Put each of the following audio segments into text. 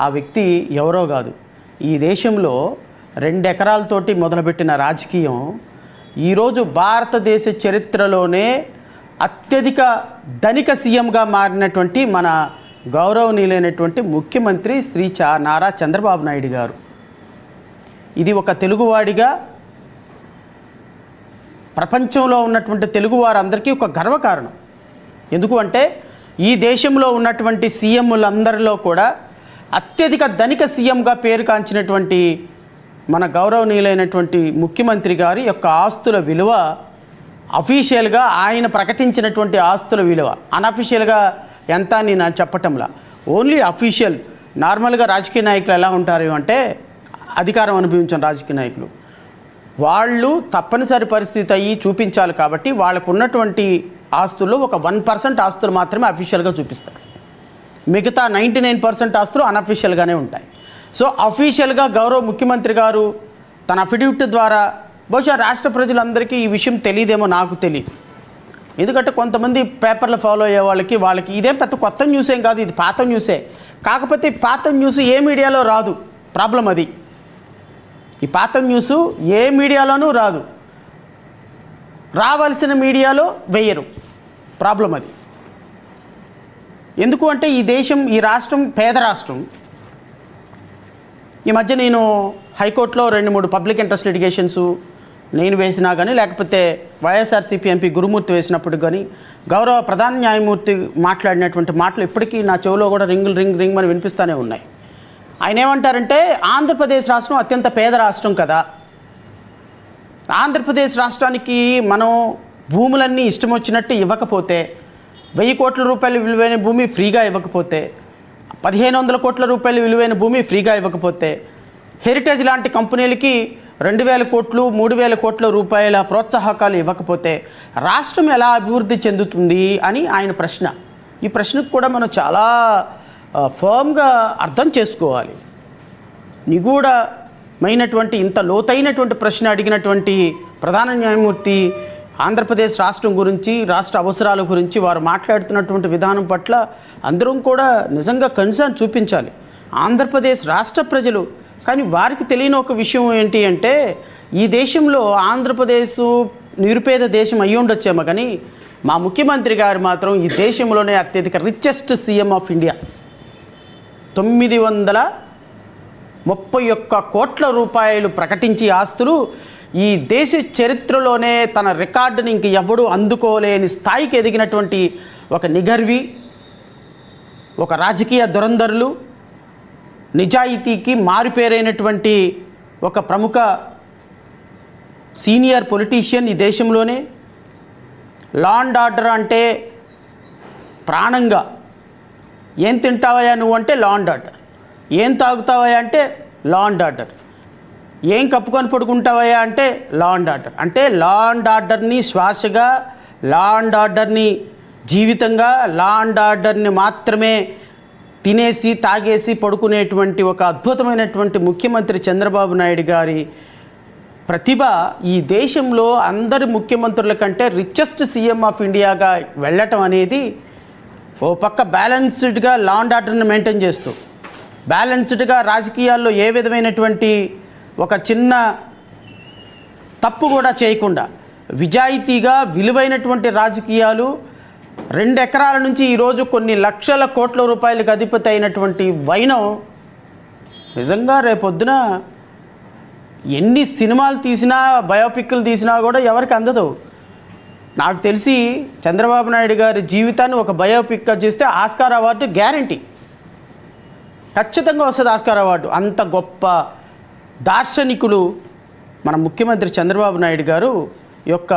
ఆ వ్యక్తి ఎవరో కాదు. ఈ దేశంలో 2 ఎకరాలతోటి మొదలుపెట్టిన రాజకీయం ఈరోజు భారతదేశ చరిత్రలోనే అత్యధిక ధనిక సీఎంగా మారినటువంటి మన గౌరవనీయులైనటువంటి ముఖ్యమంత్రి శ్రీ నారా చంద్రబాబు నాయుడు గారు. ఇది ఒక తెలుగువాడిగా ప్రపంచంలో ఉన్నటువంటి తెలుగు వారందరికీ ఒక గర్వకారణం. ఎందుకు అంటే ఈ దేశంలో ఉన్నటువంటి సీఎంలందరిలో కూడా అత్యధిక ధనిక సీఎంగా పేరు కాంచినటువంటి మన గౌరవనీయులైనటువంటి ముఖ్యమంత్రి గారి యొక్క ఆస్తుల విలువ అఫీషియల్గా ఆయన ప్రకటించినటువంటి ఆస్తుల విలువ అన్అఫీషియల్గా ఎంత అని నేను చెప్పటంలా, ఓన్లీ అఫీషియల్. నార్మల్గా రాజకీయ నాయకులు ఎలా ఉంటారు అంటే అధికారం అనుభవించిన రాజకీయ నాయకులు వాళ్ళు తప్పనిసరి పరిస్థితి అయ్యి చూపించాలి కాబట్టి వాళ్ళకు ఉన్నటువంటి ఆస్తుల్లో ఒక 1% ఆస్తులు మాత్రమే అఫీషియల్గా చూపిస్తారు. మిగతా 99% ఆస్తులు అన్అఫీషియల్గానే ఉంటాయి. సో అఫీషియల్గా గౌరవ ముఖ్యమంత్రి గారు తన అఫిడవిట్ ద్వారా బహుశా రాష్ట్ర ప్రజలందరికీ ఈ విషయం తెలియదేమో, నాకు తెలియదు. ఎందుకంటే కొంతమంది పేపర్లు ఫాలో అయ్యే వాళ్ళకి ఇదేం పెద్ద కొత్త న్యూస్ ఏం కాదు, ఇది పాత న్యూసే. కాకపోతే పాత న్యూస్ ఏ మీడియాలో రాదు, ప్రాబ్లం అది. ఈ పాత న్యూస్ ఏ మీడియాలోనూ రాదు, రావాల్సిన మీడియాలో వేయరు, ప్రాబ్లం అది. ఎందుకు అంటే ఈ రాష్ట్రం పేద రాష్ట్రం. ఈ మధ్య నేను హైకోర్టులో 2-3 పబ్లిక్ ఇంట్రెస్ట్ లిటిగేషన్స్ నేను వేసినా కానీ, లేకపోతే వైఎస్ఆర్సీపీ ఎంపీ గురుమూర్తి వేసినప్పుడు కానీ గౌరవ ప్రధాన న్యాయమూర్తి మాట్లాడినటువంటి మాటలు ఇప్పటికీ నా చెవిలో కూడా రింగ్ అని వినిపిస్తూనే ఉన్నాయి. ఆయన ఏమంటారంటే ఆంధ్రప్రదేశ్ రాష్ట్రం అత్యంత పేద రాష్ట్రం కదా, ఆంధ్రప్రదేశ్ రాష్ట్రానికి మనం భూములన్నీ ఇష్టం వచ్చినట్టు ఇవ్వకపోతే, 1000 కోట్ల రూపాయల విలువైన భూమి ఫ్రీగా ఇవ్వకపోతే, 1500 కోట్ల రూపాయల విలువైన భూమి ఫ్రీగా ఇవ్వకపోతే, హెరిటేజ్ లాంటి కంపెనీలకి 2000 కోట్లు 3000 కోట్ల రూపాయల ప్రోత్సాహకాలు ఇవ్వకపోతే రాష్ట్రం ఎలా అభివృద్ధి చెందుతుంది అని ఆయన ప్రశ్న. ఈ ప్రశ్నకు కూడా మనం చాలా ఫర్మ్గా అర్థం చేసుకోవాలి. నిగూఢమైనటువంటి ఇంత లోతైనటువంటి ప్రశ్న అడిగినటువంటి ప్రధాన న్యాయమూర్తి ఆంధ్రప్రదేశ్ రాష్ట్రం గురించి, రాష్ట్ర అవసరాల గురించి వారు మాట్లాడుతున్నటువంటి విధానం పట్ల అందరం కూడా నిజంగా కన్సర్న్ చూపించాలి. ఆంధ్రప్రదేశ్ రాష్ట్ర ప్రజలు కానీ వారికి తెలియని ఒక విషయం ఏంటి అంటే ఈ దేశంలో ఆంధ్రప్రదేశ్ నిరుపేద దేశం అయ్యి ఉండొచ్చేమో కానీ మా ముఖ్యమంత్రి గారు మాత్రం ఈ దేశంలోనే అత్యధిక రిచెస్ట్ సీఎం ఆఫ్ ఇండియా. 931 కోట్ల రూపాయలు ప్రకటించి ఆస్తులు ఈ దేశ చరిత్రలోనే తన రికార్డుని ఇంక ఎవడూ అందుకోలేని స్థాయికి ఎదిగినటువంటి ఒక నిగర్వి, ఒక రాజకీయ దురంధరులు, నిజాయితీకి మారుపేరైనటువంటి ఒక ప్రముఖ సీనియర్ పొలిటీషియన్ ఈ దేశంలోనే. లా అండ్ ఆర్డర్ అంటే ప్రాణంగా, ఏం తింటావయ్యా నువ్వు అంటే లా అండ్ ఆర్డర్, ఏం తాగుతావయ్యా అంటే లా అండ్ ఆర్డర్, ఏం కప్పుకొని పడుకుంటావయ్యా అంటే లా అండ్ ఆర్డర్. అంటే లా అండ్ ఆర్డర్ని శ్వాసగా, లా అండ్ ఆర్డర్ని జీవితంగా, లా అండ్ ఆర్డర్ని మాత్రమే తినేసి తాగేసి పడుకునేటువంటి ఒక అద్భుతమైనటువంటి ముఖ్యమంత్రి చంద్రబాబు నాయుడు గారి ప్రతిభ ఈ దేశంలో అందరి ముఖ్యమంత్రుల కంటే రిచెస్ట్ సీఎం ఆఫ్ ఇండియాగా వెళ్ళటం అనేది ఓ పక్క బ్యాలెన్స్డ్గా లా అండ్ ఆర్డర్ని మెయింటైన్ చేస్తూ, బ్యాలెన్స్డ్గా రాజకీయాల్లో ఏ విధమైనటువంటి ఒక చిన్న తప్పు కూడా చేయకుండా విజాయితీగా విలువైనటువంటి రాజకీయాలు 2 ఎకరాల నుంచి ఈరోజు కొన్ని లక్షల కోట్ల రూపాయలకు అధిపతి అయినటువంటి వైనం నిజంగా రేపొద్దున ఎన్ని సినిమాలు తీసినా, బయోపిక్లు తీసినా కూడా ఎవరికి అందదు. నాకు తెలిసి చంద్రబాబు నాయుడు గారి జీవితాన్ని ఒక బయోపిక్గా చేస్తే ఆస్కార్ అవార్డు గ్యారంటీ, ఖచ్చితంగా వస్తుంది ఆస్కార్ అవార్డు. అంత గొప్ప దార్శనికుడు మన ముఖ్యమంత్రి చంద్రబాబు నాయుడు గారు యొక్క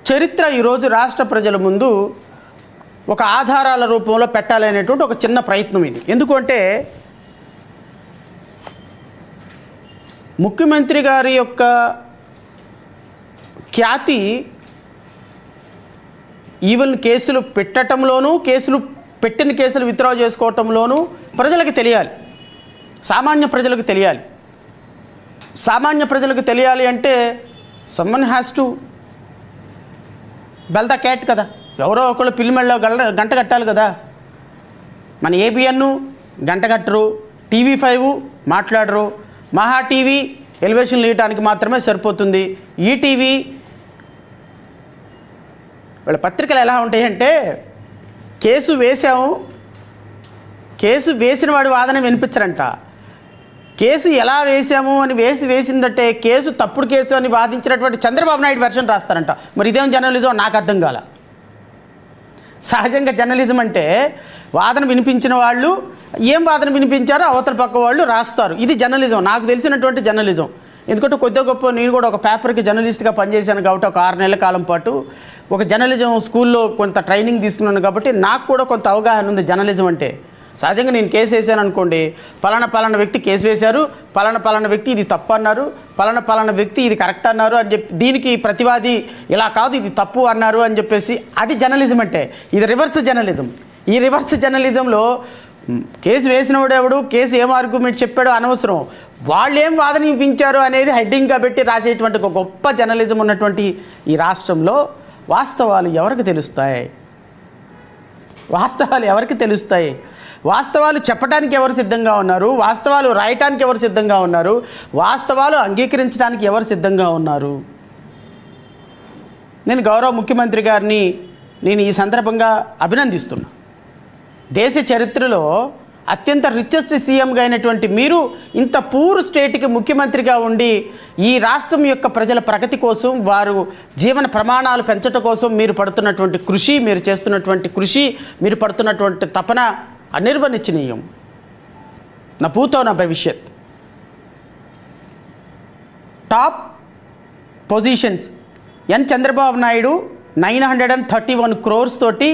చరిత్ర ఈరోజు రాష్ట్ర ప్రజల ముందు ఒక ఆధారాల రూపంలో పెట్టాలనేటువంటి ఒక చిన్న ప్రయత్నం ఇది. ఎందుకంటే ముఖ్యమంత్రి గారి యొక్క ఖ్యాతి ఈవెన్ కేసులు పెట్టడంలోనూ, పెట్టిన కేసులు విత్డ్రా చేసుకోవటంలోనూ ప్రజలకు తెలియాలి, సామాన్య ప్రజలకు తెలియాలి. సామాన్య ప్రజలకు తెలియాలి అంటే someone has to bell the cat కదా, ఎవరో ఒకళ్ళు పిల్లి మెళ్ళలో గంట కట్టాలి కదా. మన ఏబిఎన్ గంటగట్టరు, TV5 మాట్లాడరు, మహా టీవీ ఎలివేషన్ ఇవ్వడానికి మాత్రమే సరిపోతుంది. ఈటీవీ వాళ్ళ పత్రికలు ఎలా ఉంటాయంటే కేసు వేసిన వాడి వాదన వినిపించరంట. కేసు ఎలా వేసాము అని వేసిందంటే కేసు తప్పుడు కేసు అని వాదించినటువంటి చంద్రబాబు నాయుడు వెర్షన్ రాస్తారంట. మరి ఇదేం జర్నలిజం నాకు అర్థం కాల. సహజంగా జర్నలిజం అంటే వాదన వినిపించిన వాళ్ళు ఏం వాదన వినిపించారో అవతల పక్క వాళ్ళు రాస్తారు. ఇది జర్నలిజం, నాకు తెలిసినటువంటి జర్నలిజం. ఎందుకంటే కొద్దిగా గొప్ప నేను కూడా ఒక పేపర్కి జర్నలిస్ట్గా పనిచేశాను కాబట్టి ఒక 6 నెలల కాలం పాటు ఒక జర్నలిజం స్కూల్లో కొంత ట్రైనింగ్ తీసుకున్నాను కాబట్టి నాకు కూడా కొంత అవగాహన ఉంది జర్నలిజం అంటే. సహజంగా నేను కేసు వేసాను అనుకోండి, పలానా వ్యక్తి కేసు వేశారు, పలానా వ్యక్తి ఇది తప్పు అన్నారు, పలానా వ్యక్తి ఇది కరెక్ట్ అన్నారు అని చెప్పి దీనికి ప్రతివాది ఇలా కాదు ఇది తప్పు అన్నారు అని చెప్పేసి అది జర్నలిజం అంటే. ఇది రివర్స్ జర్నలిజం. ఈ రివర్స్ జర్నలిజంలో కేసు వేసినవాడు ఎవడు, కేసు ఏం ఆర్గ్యుమెంట్ చెప్పాడో అనవసరం, వాళ్ళు ఏం వాదన వినిపించారు అనేది హెడ్డింగ్గా పెట్టి రాసేటువంటి ఒక గొప్ప జర్నలిజం ఉన్నటువంటి ఈ రాష్ట్రంలో వాస్తవాలు ఎవరికి తెలుస్తాయి? వాస్తవాలు చెప్పడానికి ఎవరు సిద్ధంగా ఉన్నారు? వాస్తవాలు రాయటానికి ఎవరు సిద్ధంగా ఉన్నారు? వాస్తవాలు అంగీకరించడానికి ఎవరు సిద్ధంగా ఉన్నారు? నేను గౌరవ ముఖ్యమంత్రి గారిని నేను ఈ సందర్భంగా అభినందిస్తున్నా. దేశ చరిత్రలో అత్యంత రిచెస్ట్ సీఎంగా అయినటువంటి మీరు ఇంత పూర్ స్టేట్కి ముఖ్యమంత్రిగా ఉండి ఈ రాష్ట్రం యొక్క ప్రజల ప్రగతి కోసం, వారు జీవన ప్రమాణాలు పెంచడం కోసం మీరు పడుతున్నటువంటి కృషి, మీరు చేస్తున్నటువంటి కృషి, మీరు పడుతున్నటువంటి తపన అనిర్వచనీయం. నా పూతో నా భవిష్యత్. Top positions Chandrababu Naidu 931 crores తోటి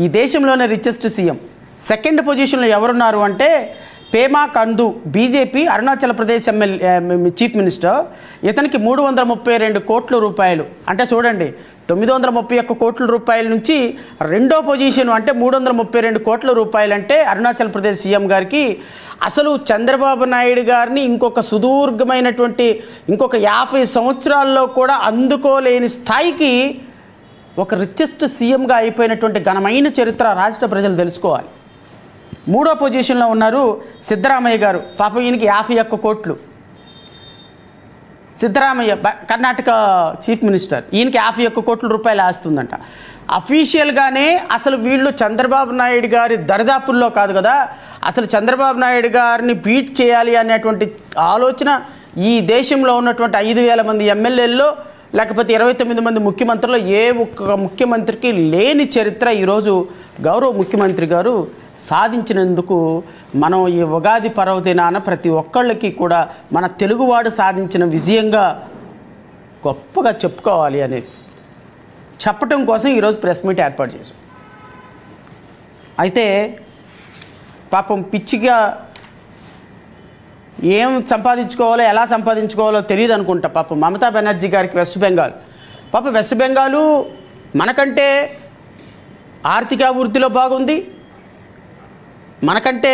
ఈ దేశంలోనే రిచెస్ట్ సీఎం. సెకండ్ పొజిషన్లో ఎవరున్నారు అంటే Pema Khandu, BJP Arunachal Pradesh chief minister. ఇతనికి 332 కోట్ల రూపాయలు. అంటే చూడండి, 931 కోట్ల రూపాయల నుంచి రెండో పొజిషన్ అంటే 332 కోట్ల రూపాయలు అంటే అరుణాచల్ ప్రదేశ్ సీఎం గారికి. అసలు చంద్రబాబు నాయుడు గారిని ఇంకొక సుదీర్ఘమైనటువంటి ఇంకొక 50 సంవత్సరాల్లో కూడా అందుకోలేని స్థాయికి ఒక రిచెస్ట్ సీఎంగా అయిపోయినటువంటి ఘనమైన చరిత్ర రాష్ట్ర ప్రజలు తెలుసుకోవాలి. మూడో పొజిషన్లో ఉన్నారు సిద్ధరామయ్య గారు. పాపం ఈయనకి 51 కోట్లు. సిద్ధరామయ్య కర్ణాటక చీఫ్ మినిస్టర్, ఈయనకి 51 కోట్ల రూపాయలు ఆస్తుందంట. అఫీషియల్గానే అసలు వీళ్ళు చంద్రబాబు నాయుడు గారి దరిదాపుల్లో కాదు కదా, అసలు చంద్రబాబు నాయుడు గారిని బీట్ చేయాలి అనేటువంటి ఆలోచన ఈ దేశంలో ఉన్నటువంటి 5,000 మంది ఎమ్మెల్యేల్లో లేకపోతే 29 మంది ముఖ్యమంత్రులు ఏ ఒక్క ముఖ్యమంత్రికి లేని చరిత్ర ఈరోజు గౌరవ ముఖ్యమంత్రి గారు సాధించినందుకు మనం ఈ ఉగాది పర్వదినాన ప్రతి ఒక్కళ్ళకి కూడా మన తెలుగువాడు సాధించిన విజయంగా గొప్పగా చెప్పుకోవాలి అనేది చెప్పటం కోసం ఈరోజు ప్రెస్ మీట్ ఏర్పాటు చేశాం. అయితే పాపం పిచ్చిగా ఏం సంపాదించుకోవాలో ఎలా సంపాదించుకోవాలో తెలియదు అనుకుంటా పాపం మమతా బెనర్జీ గారికి వెస్ట్ బెంగాల్ మనకంటే ఆర్థికాభివృద్ధిలో బాగుంది, మనకంటే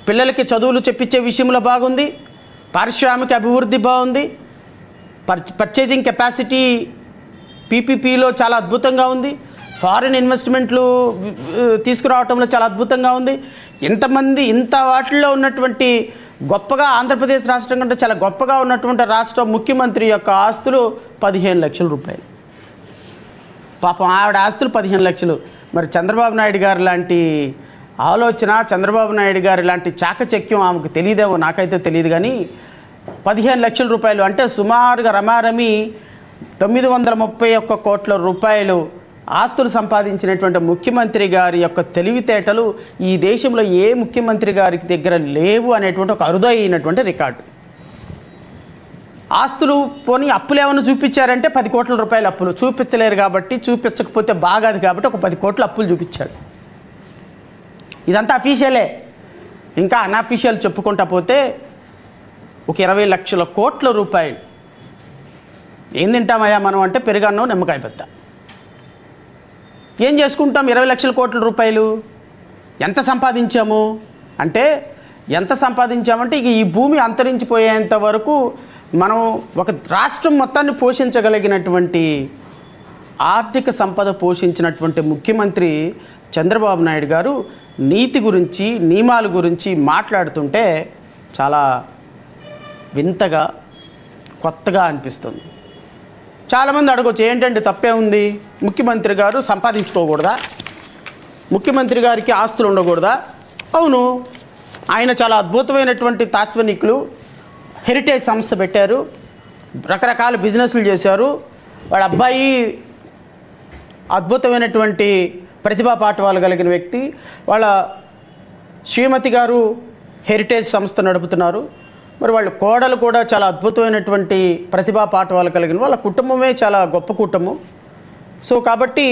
పిల్లలకి చదువులు చెప్పించే విషయంలో బాగుంది, పారిశ్రామిక అభివృద్ధి బాగుంది, పర్చేసింగ్ కెపాసిటీ పీపీపీలో చాలా అద్భుతంగా ఉంది, ఫారిన్ ఇన్వెస్ట్మెంట్లు తీసుకురావడంలో చాలా అద్భుతంగా ఉంది. ఇంత వాటిల్లో ఉన్నటువంటి గొప్పగా ఆంధ్రప్రదేశ్ రాష్ట్రం కంటే చాలా గొప్పగా ఉన్నటువంటి రాష్ట్ర ముఖ్యమంత్రి యొక్క ఆస్తులు 15 లక్షల రూపాయలు. పాపం ఆవిడ ఆస్తులు 15 లక్షలు. మరి చంద్రబాబు నాయుడు గారు లాంటి ఆలోచన, చంద్రబాబు నాయుడు గారి లాంటి చాకచక్యం ఆమెకు తెలియదేమో, నాకైతే తెలియదు. కానీ 15 లక్షల రూపాయలు అంటే సుమారుగా రమారమి 931 కోట్ల రూపాయలు ఆస్తులు సంపాదించినటువంటి ముఖ్యమంత్రి గారి యొక్క తెలివితేటలు ఈ దేశంలో ఏ ముఖ్యమంత్రి గారికి దగ్గర లేవు అనేటువంటి ఒక అరుదైనటువంటి రికార్డు. ఆస్తులు పోనీ అప్పులు ఏమైనా చూపించారంటే 10 కోట్ల రూపాయల అప్పులు చూపించలేరు కాబట్టి, చూపించకపోతే బాగాది కాబట్టి ఒక 10 కోట్ల అప్పులు చూపించాడు. ఇదంతా అఫీషియలే. ఇంకా అన్అఫీషియల్ చెప్పుకుంటా పోతే ఒక 20 లక్షల కోట్ల రూపాయలు. ఏం తింటామయ్యా మనం అంటే పెరుగన్నం నిమ్మకాయ పెద్ద. ఏం చేసుకుంటాం 20 లక్షల కోట్ల రూపాయలు? ఎంత సంపాదించాము అంటే ఇక ఈ భూమి అంతరించిపోయేంత వరకు మనం ఒక రాష్ట్రం మొత్తాన్ని పోషించగలిగినటువంటి ఆర్థిక సంపద పోషించినటువంటి ముఖ్యమంత్రి చంద్రబాబు నాయుడు గారు నీతి గురించి, నియమాల గురించి మాట్లాడుతుంటే చాలా వింతగా, కొత్తగా అనిపిస్తుంది. చాలామంది అడగొచ్చు, ఏంటంటే తప్పే ఉంది, ముఖ్యమంత్రి గారు సంపాదించుకోకూడదా, ముఖ్యమంత్రి గారికి ఆస్తులు ఉండకూడదా? అవును, ఆయన చాలా అద్భుతమైనటువంటి తాత్వనికులు, హెరిటేజ్ సంస్థ పెట్టారు, రకరకాల బిజినెస్లు చేశారు. వాళ్ళ అబ్బాయి అద్భుతమైనటువంటి ప్రతిభా పాఠవాలు కలిగిన వ్యక్తి, వాళ్ళ శ్రీమతి గారు హెరిటేజ్ సంస్థ నడుపుతున్నారు. మరి వాళ్ళ కోడలు కూడా చాలా అద్భుతమైనటువంటి ప్రతిభా పాఠవాలు కలిగిన వాళ్ళ కుటుంబమే చాలా గొప్ప కుటుంబం. సో కాబట్టి